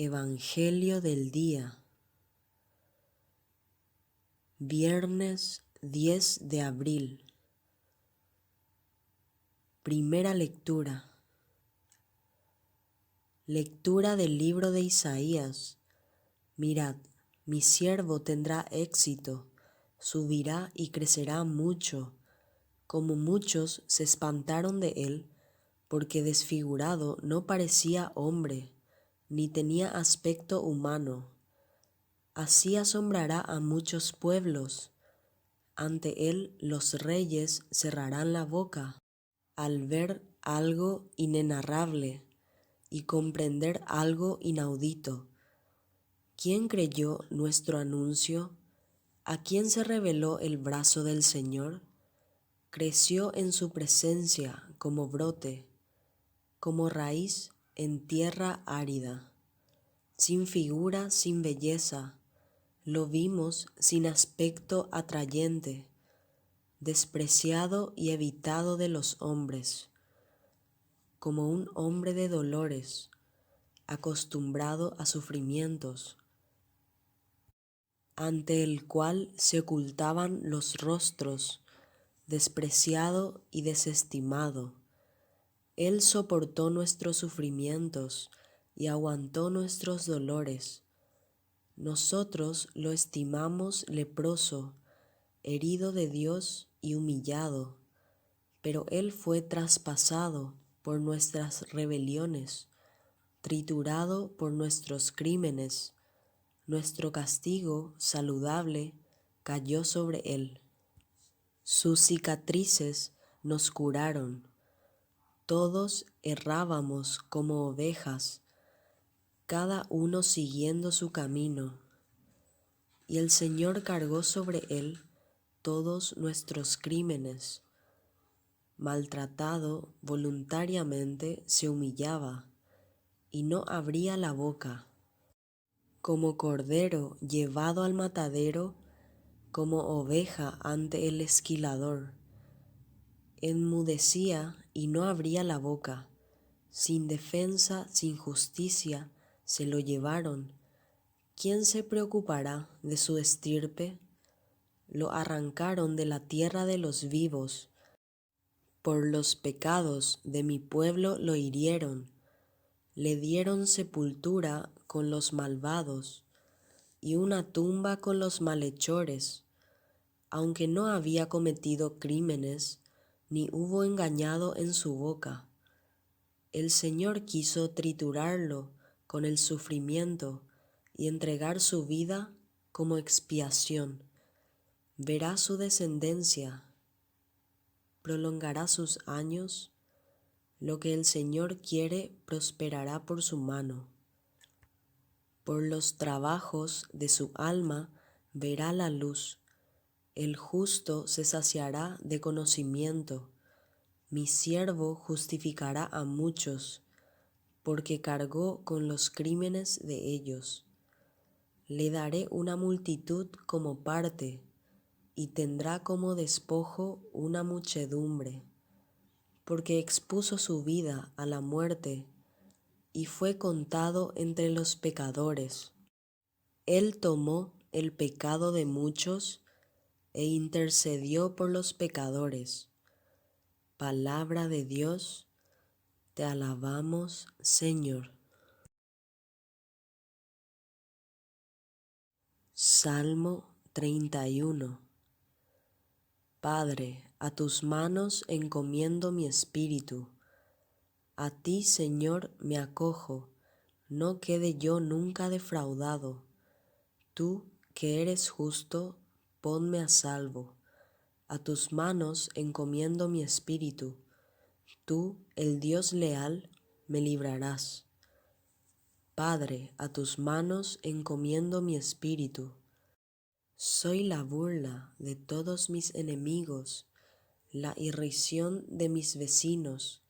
Evangelio del día, viernes 10 de abril. Primera lectura. Lectura del libro de Isaías. Mirad, mi siervo tendrá éxito, subirá y crecerá mucho, como muchos se espantaron de él, porque desfigurado no parecía hombre, ni tenía aspecto humano. Así asombrará a muchos pueblos. Ante él los reyes cerrarán la boca al ver algo inenarrable y comprender algo inaudito. ¿Quién creyó nuestro anuncio? ¿A quién se reveló el brazo del Señor? Creció en su presencia como brote, como raíz en tierra árida, sin figura, sin belleza. Lo vimos sin aspecto atrayente, despreciado y evitado de los hombres, como un hombre de dolores, acostumbrado a sufrimientos, ante el cual se ocultaban los rostros, despreciado y desestimado. Él soportó nuestros sufrimientos y aguantó nuestros dolores. Nosotros lo estimamos leproso, herido de Dios y humillado, pero Él fue traspasado por nuestras rebeliones, triturado por nuestros crímenes. Nuestro castigo saludable cayó sobre Él. Sus cicatrices nos curaron. Todos errábamos como ovejas, cada uno siguiendo su camino, y el Señor cargó sobre Él todos nuestros crímenes. Maltratado voluntariamente se humillaba y no abría la boca. Como cordero llevado al matadero, como oveja ante el esquilador, enmudecía y no abría la boca. Sin defensa, sin justicia, se lo llevaron. ¿Quién se preocupará de su estirpe? Lo arrancaron de la tierra de los vivos. Por los pecados de mi pueblo lo hirieron. Le dieron sepultura con los malvados y una tumba con los malhechores, aunque no había cometido crímenes, ni hubo engañado en su boca. El Señor quiso triturarlo con el sufrimiento y entregar su vida como expiación. Verá su descendencia, prolongará sus años. Lo que el Señor quiere prosperará por su mano. Por los trabajos de su alma verá la luz. El justo se saciará de conocimiento. Mi siervo justificará a muchos, porque cargó con los crímenes de ellos. Le daré una multitud como parte, y tendrá como despojo una muchedumbre, porque expuso su vida a la muerte, y fue contado entre los pecadores. Él tomó el pecado de muchos, e intercedió por los pecadores. Palabra de Dios, te alabamos, Señor. Salmo 31. Padre, a tus manos encomiendo mi espíritu. A ti, Señor, me acojo, no quede yo nunca defraudado. Tú, que eres justo, ponme a salvo. A tus manos encomiendo mi espíritu. Tú, el Dios leal, me librarás. Padre, a tus manos encomiendo mi espíritu. Soy la burla de todos mis enemigos, la irrisión de mis vecinos,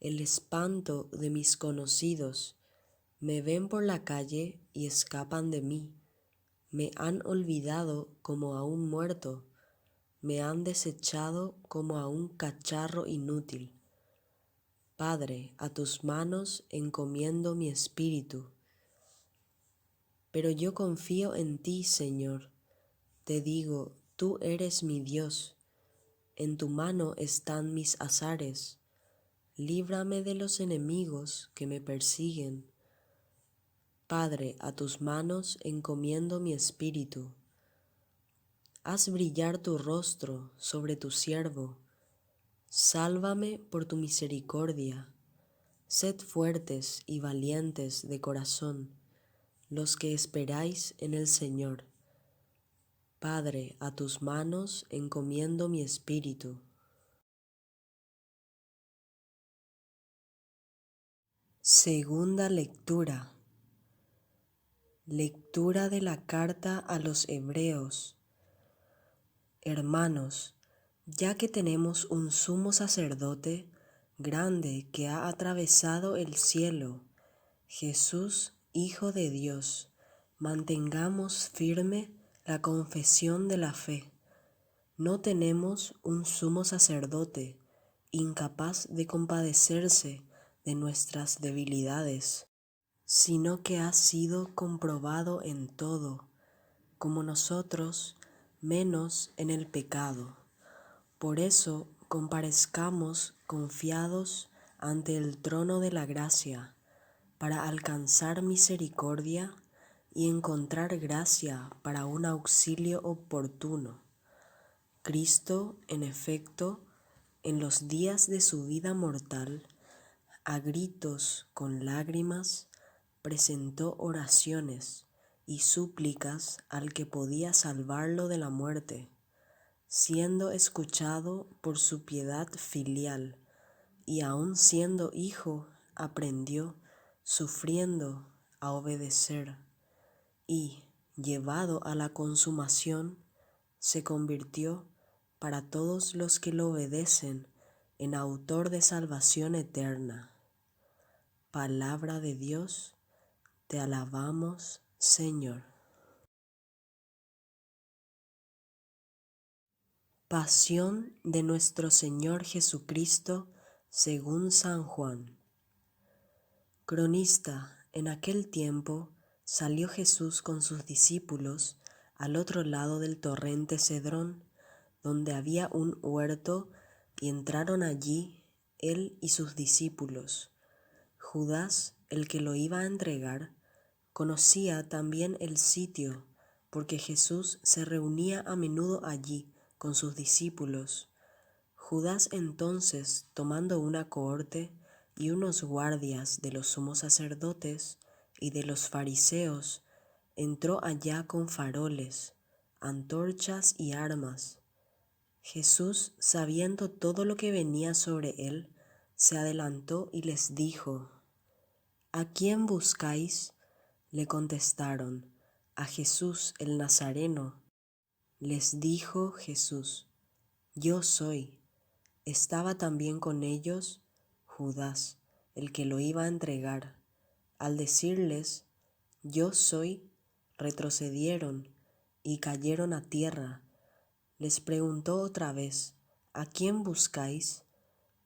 el espanto de mis conocidos. Me ven por la calle y escapan de mí. Me han olvidado como a un muerto, me han desechado como a un cacharro inútil. Padre, a tus manos encomiendo mi espíritu. Pero yo confío en ti, Señor. Te digo, tú eres mi Dios. En tu mano están mis azares. Líbrame de los enemigos que me persiguen. Padre, a tus manos encomiendo mi espíritu. Haz brillar tu rostro sobre tu siervo. Sálvame por tu misericordia. Sed fuertes y valientes de corazón, los que esperáis en el Señor. Padre, a tus manos encomiendo mi espíritu. Segunda lectura. Lectura de la carta a los Hebreos. Hermanos, ya que tenemos un sumo sacerdote grande que ha atravesado el cielo, Jesús, Hijo de Dios, mantengamos firme la confesión de la fe. No tenemos un sumo sacerdote incapaz de compadecerse de nuestras debilidades, sino que ha sido comprobado en todo, como nosotros, menos en el pecado. Por eso comparezcamos confiados ante el trono de la gracia, para alcanzar misericordia y encontrar gracia para un auxilio oportuno. Cristo, en efecto, en los días de su vida mortal, a gritos con lágrimas, presentó oraciones y súplicas al que podía salvarlo de la muerte, siendo escuchado por su piedad filial, y aun siendo hijo, aprendió, sufriendo, a obedecer, y, llevado a la consumación, se convirtió, para todos los que lo obedecen, en autor de salvación eterna. Palabra de Dios, te alabamos, Señor. Pasión de nuestro Señor Jesucristo según San Juan. Cronista, en aquel tiempo salió Jesús con sus discípulos al otro lado del torrente Cedrón, donde había un huerto, y entraron allí él y sus discípulos. Judas, el que lo iba a entregar, conocía también el sitio, porque Jesús se reunía a menudo allí con sus discípulos. Judas entonces, tomando una cohorte y unos guardias de los sumos sacerdotes y de los fariseos, entró allá con faroles, antorchas y armas. Jesús, sabiendo todo lo que venía sobre él, se adelantó y les dijo: ¿A quién buscáis? Le contestaron: a Jesús el Nazareno. Les dijo Jesús: Yo soy. Estaba también con ellos Judas, el que lo iba a entregar. Al decirles: Yo soy, retrocedieron y cayeron a tierra. Les preguntó otra vez: ¿A quién buscáis?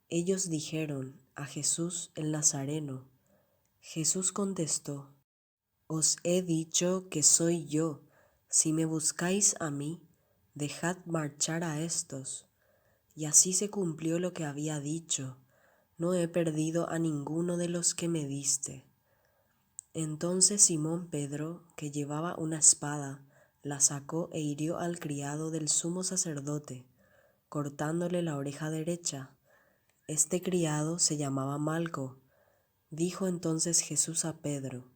Ellos dijeron: a Jesús el Nazareno. Jesús contestó: Os he dicho que soy yo. Si me buscáis a mí, dejad marchar a estos. Y así se cumplió lo que había dicho: No he perdido a ninguno de los que me diste. Entonces Simón Pedro, que llevaba una espada, la sacó e hirió al criado del sumo sacerdote, cortándole la oreja derecha. Este criado se llamaba Malco. Dijo entonces Jesús a Pedro: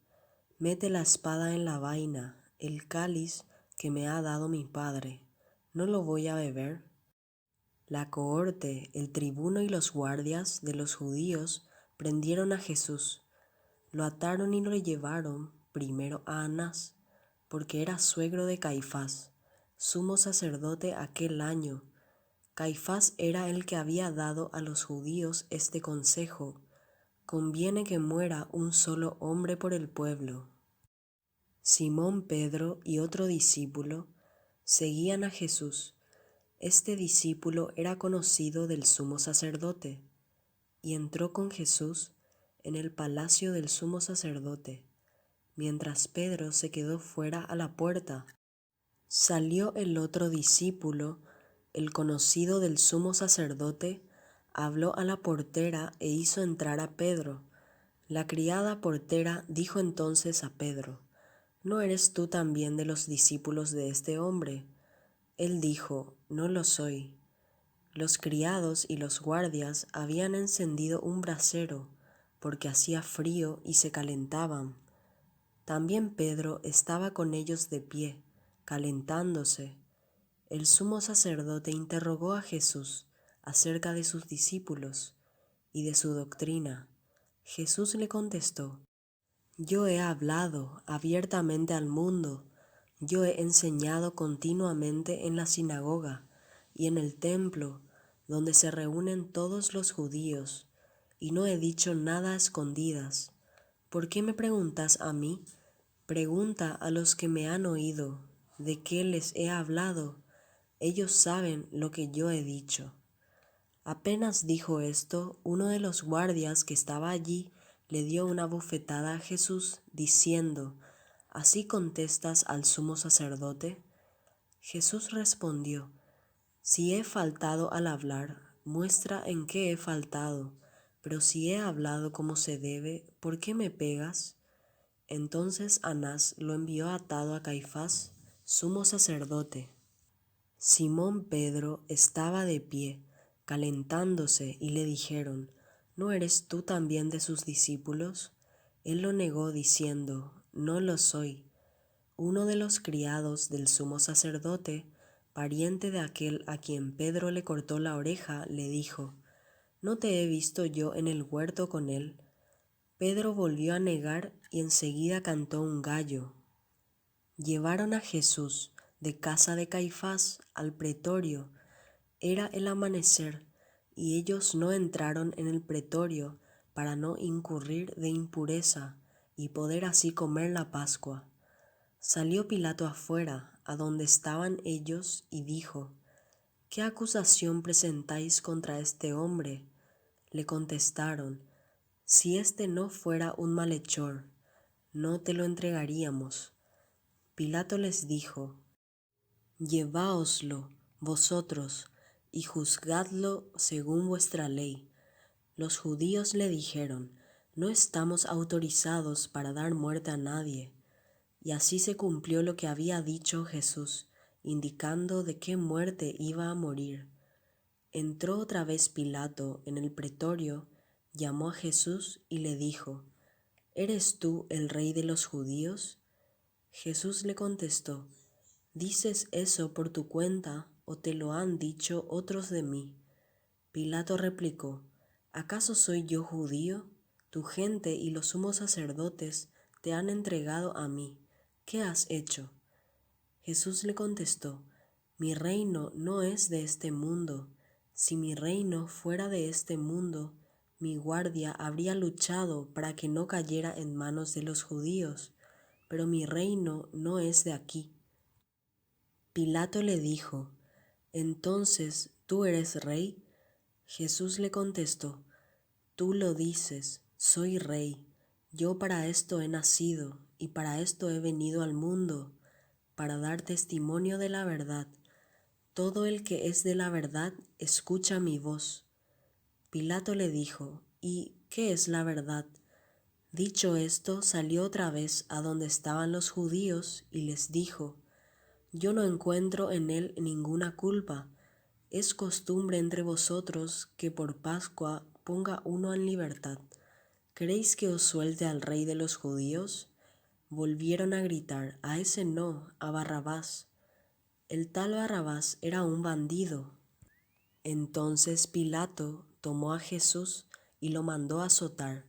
Mete la espada en la vaina. El cáliz que me ha dado mi Padre, ¿no lo voy a beber? La cohorte, el tribuno y los guardias de los judíos prendieron a Jesús. Lo ataron y lo llevaron primero a Anás, porque era suegro de Caifás, sumo sacerdote aquel año. Caifás era el que había dado a los judíos este consejo: conviene que muera un solo hombre por el pueblo. Simón Pedro y otro discípulo seguían a Jesús. Este discípulo era conocido del sumo sacerdote, y entró con Jesús en el palacio del sumo sacerdote. mientras Pedro se quedó fuera a la puerta. Salió el otro discípulo, el conocido del sumo sacerdote, habló a la portera e hizo entrar a Pedro. La criada portera dijo entonces a Pedro: ¿No eres tú también de los discípulos de este hombre? Él dijo: No lo soy. Los criados y los guardias habían encendido un brasero, porque hacía frío y se calentaban. También Pedro estaba con ellos de pie, calentándose. El sumo sacerdote interrogó a Jesús acerca de sus discípulos y de su doctrina. Jesús le contestó: Yo he hablado abiertamente al mundo, yo he enseñado continuamente en la sinagoga y en el templo, donde se reúnen todos los judíos, y no he dicho nada a escondidas. ¿Por qué me preguntas a mí? Pregunta a los que me han oído, ¿de qué les he hablado? Ellos saben lo que yo he dicho. Apenas dijo esto, uno de los guardias que estaba allí le dio una bofetada a Jesús, diciendo: ¿Así contestas al sumo sacerdote? Jesús respondió: Si he faltado al hablar, muestra en qué he faltado, pero si he hablado como se debe, ¿por qué me pegas? Entonces Anás lo envió atado a Caifás, sumo sacerdote. Simón Pedro estaba de pie, calentándose, y le dijeron: ¿No eres tú también de sus discípulos? Él lo negó diciendo: No lo soy. Uno de los criados del sumo sacerdote, pariente de aquel a quien Pedro le cortó la oreja, le dijo: ¿No te he visto yo en el huerto con él? Pedro volvió a negar y enseguida cantó un gallo. Llevaron a Jesús de casa de Caifás al pretorio. Era el amanecer, y ellos no entraron en el pretorio para no incurrir de impureza y poder así comer la Pascua. Salió Pilato afuera, a donde estaban ellos, y dijo: ¿Qué acusación presentáis contra este hombre? Le contestaron: Si éste no fuera un malhechor, no te lo entregaríamos. Pilato les dijo: Lleváoslo vosotros y juzgadlo según vuestra ley. Los judíos le dijeron: No estamos autorizados para dar muerte a nadie. Y así se cumplió lo que había dicho Jesús, indicando de qué muerte iba a morir. Entró otra vez Pilato en el pretorio, llamó a Jesús y le dijo: ¿Eres tú el rey de los judíos? Jesús le contestó: ¿Dices eso por tu cuenta o te lo han dicho otros de mí? Pilato replicó: ¿Acaso soy yo judío? Tu gente y los sumos sacerdotes te han entregado a mí. ¿Qué has hecho? Jesús le contestó: Mi reino no es de este mundo. Si mi reino fuera de este mundo, mi guardia habría luchado para que no cayera en manos de los judíos, pero mi reino no es de aquí. Pilato le dijo: ¿Entonces tú eres rey? Jesús le contestó: Tú lo dices, soy rey. Yo para esto he nacido y para esto he venido al mundo, para dar testimonio de la verdad. Todo el que es de la verdad escucha mi voz. Pilato le dijo: ¿Y qué es la verdad? Dicho esto, salió otra vez a donde estaban los judíos y les dijo: Yo no encuentro en él ninguna culpa. Es costumbre entre vosotros que por Pascua ponga uno en libertad. ¿Queréis que os suelte al rey de los judíos? Volvieron a gritar: A ese no, a Barrabás. El tal Barrabás era un bandido. Entonces Pilato tomó a Jesús y lo mandó azotar,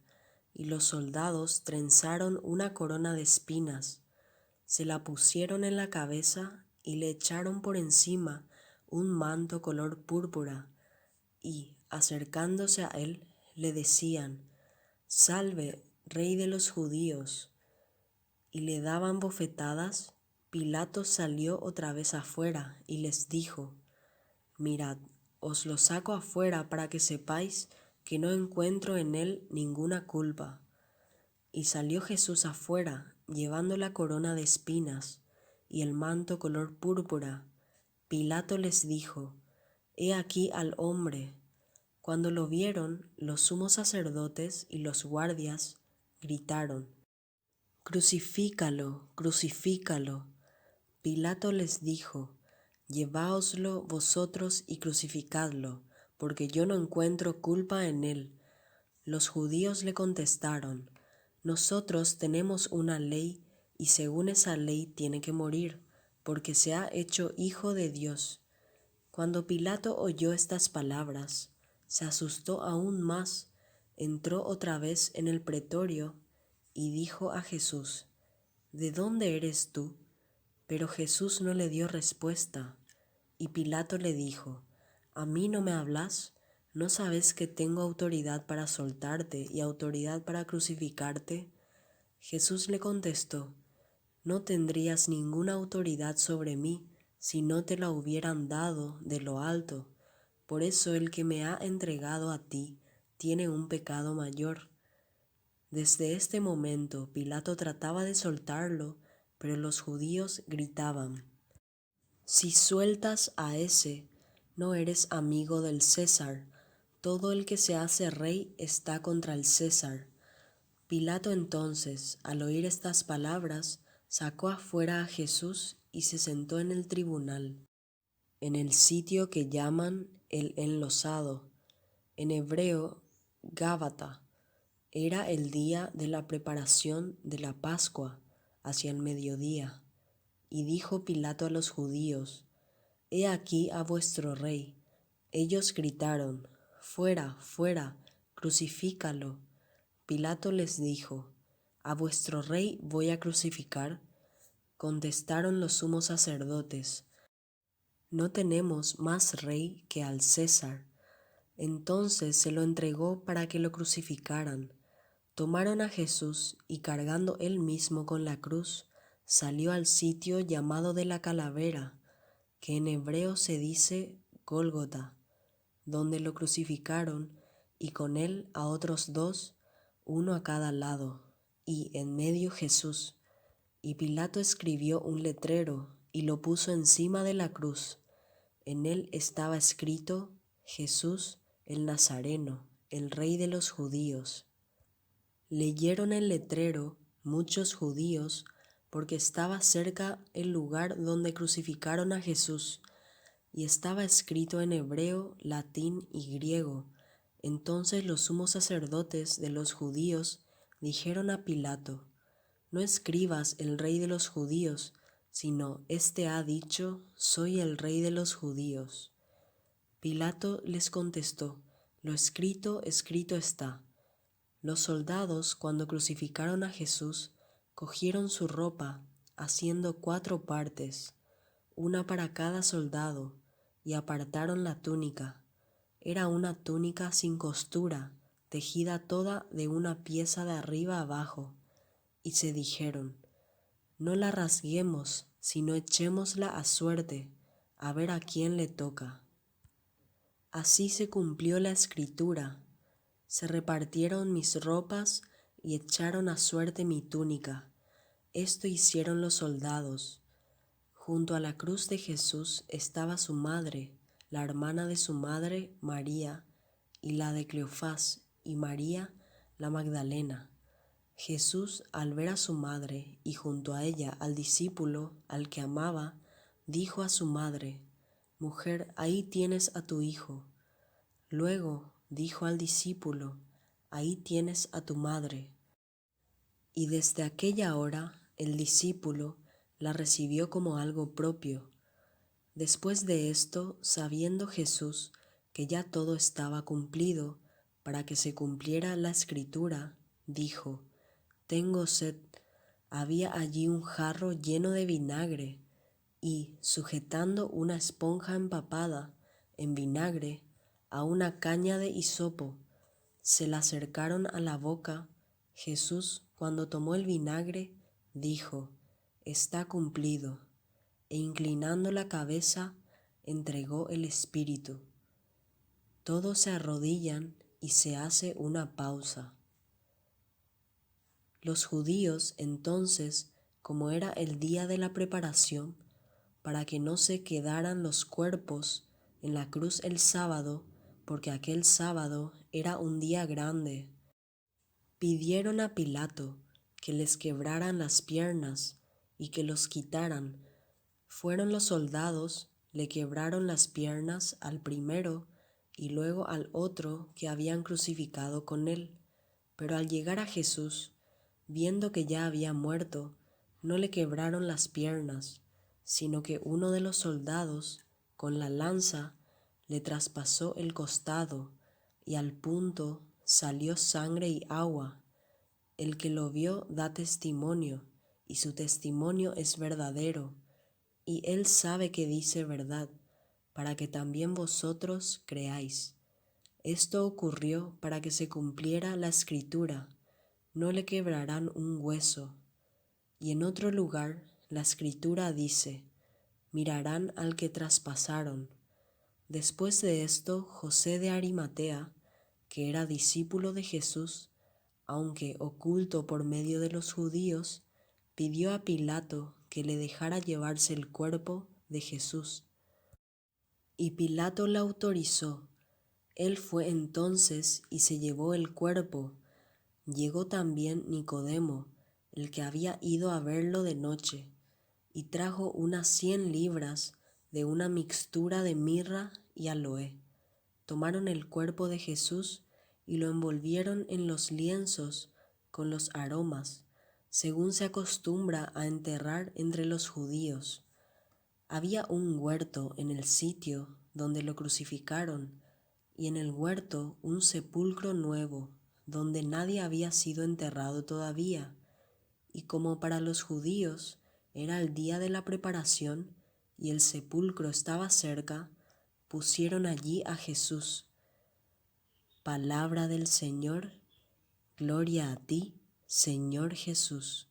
y los soldados trenzaron una corona de espinas, se la pusieron en la cabeza y le echaron por encima un manto color púrpura, y, acercándose a él, le decían: Salve, Rey de los judíos. Y le daban bofetadas. Pilato salió otra vez afuera y les dijo: Mirad, os lo saco afuera para que sepáis que no encuentro en él ninguna culpa. Y salió Jesús afuera, llevando la corona de espinas y el manto color púrpura, Pilato les dijo: «He aquí al hombre». Cuando lo vieron, los sumos sacerdotes y los guardias gritaron: «Crucifícalo, crucifícalo». Pilato les dijo: «Lleváoslo vosotros y crucificadlo, porque yo no encuentro culpa en él». Los judíos le contestaron: «Nosotros tenemos una ley, y según esa ley tiene que morir, porque se ha hecho hijo de Dios». Cuando Pilato oyó estas palabras, se asustó aún más, entró otra vez en el pretorio y dijo a Jesús: «¿De dónde eres tú?». Pero Jesús no le dio respuesta, y Pilato le dijo: «¿A mí no me hablas? ¿No sabes que tengo autoridad para soltarte y autoridad para crucificarte?». Jesús le contestó: «No tendrías ninguna autoridad sobre mí si no te la hubieran dado de lo alto. Por eso el que me ha entregado a ti tiene un pecado mayor». Desde este momento Pilato trataba de soltarlo, pero los judíos gritaban: «Si sueltas a ese, no eres amigo del César. Todo el que se hace rey está contra el César». Pilato entonces, al oír estas palabras, sacó afuera a Jesús y se sentó en el tribunal, en el sitio que llaman el Enlosado, en hebreo Gábata. Era el día de la preparación de la Pascua, hacia el mediodía. Y dijo Pilato a los judíos: «He aquí a vuestro rey». Ellos gritaron: «Fuera, fuera, crucifícalo». Pilato les dijo: «¿A vuestro rey voy a crucificar?». Contestaron los sumos sacerdotes: «No tenemos más rey que al César». Entonces se lo entregó para que lo crucificaran. Tomaron a Jesús y, cargando él mismo con la cruz, salió al sitio llamado de la calavera, que en hebreo se dice Gólgota, donde lo crucificaron, y con él a otros dos, uno a cada lado, y en medio Jesús. Y Pilato escribió un letrero y lo puso encima de la cruz. En él estaba escrito: «Jesús el Nazareno, el Rey de los Judíos». Leyeron el letrero muchos judíos, porque estaba cerca el lugar donde crucificaron a Jesús, y estaba escrito en hebreo, latín y griego. Entonces los sumos sacerdotes de los judíos dijeron a Pilato: «No escribas el Rey de los Judíos, sino éste ha dicho: soy el Rey de los Judíos». Pilato les contestó: «Lo escrito, escrito está». Los soldados, cuando crucificaron a Jesús, cogieron su ropa, haciendo 4 partes, una para cada soldado, y apartaron la túnica. Era una túnica sin costura, tejida toda de una pieza de arriba abajo, y se dijeron: «No la rasguemos, sino echémosla a suerte, a ver a quién le toca». Así se cumplió la escritura: «Se repartieron mis ropas y echaron a suerte mi túnica». Esto hicieron los soldados. Junto a la cruz de Jesús estaba su madre, la hermana de su madre, María, y la de Cleofás, y María, la Magdalena. Jesús, al ver a su madre y junto a ella al discípulo al que amaba, dijo a su madre: «Mujer, ahí tienes a tu hijo». Luego dijo al discípulo: «Ahí tienes a tu madre». Y desde aquella hora el discípulo la recibió como algo propio. Después de esto, sabiendo Jesús que ya todo estaba cumplido, para que se cumpliera la escritura, dijo: «Tengo sed». Había allí un jarro lleno de vinagre, y, sujetando una esponja empapada en vinagre a una caña de hisopo, se la acercaron a la boca. Jesús, cuando tomó el vinagre, dijo: «Está cumplido», e inclinando la cabeza, entregó el espíritu. Todos se arrodillan y se hace una pausa. Los judíos entonces, como era el día de la preparación, para que no se quedaran los cuerpos en la cruz el sábado, porque aquel sábado era un día grande, pidieron a Pilato que les quebraran las piernas y que los quitaran. Fueron los soldados, le quebraron las piernas al primero y luego al otro que habían crucificado con él. Pero al llegar a Jesús, viendo que ya había muerto, no le quebraron las piernas, sino que uno de los soldados, con la lanza, le traspasó el costado, y al punto salió sangre y agua. El que lo vio da testimonio, y su testimonio es verdadero, y él sabe que dice verdad, para que también vosotros creáis. Esto ocurrió para que se cumpliera la escritura: no le quebrarán un hueso. Y en otro lugar la escritura dice: mirarán al que traspasaron. Después de esto, José de Arimatea, que era discípulo de Jesús, aunque oculto por medio de los judíos, pidió a Pilato que le dejara llevarse el cuerpo de Jesús. Y Pilato le autorizó. Él fue entonces y se llevó el cuerpo. Llegó también Nicodemo, el que había ido a verlo de noche, y trajo unas 100 libras de una mixtura de mirra y aloe. Tomaron el cuerpo de Jesús y lo envolvieron en los lienzos con los aromas, según se acostumbra a enterrar entre los judíos. Había un huerto en el sitio donde lo crucificaron, y en el huerto un sepulcro nuevo, donde nadie había sido enterrado todavía. Y como para los judíos era el día de la preparación y el sepulcro estaba cerca, pusieron allí a Jesús. Palabra del Señor. Gloria a ti, Señor Jesús.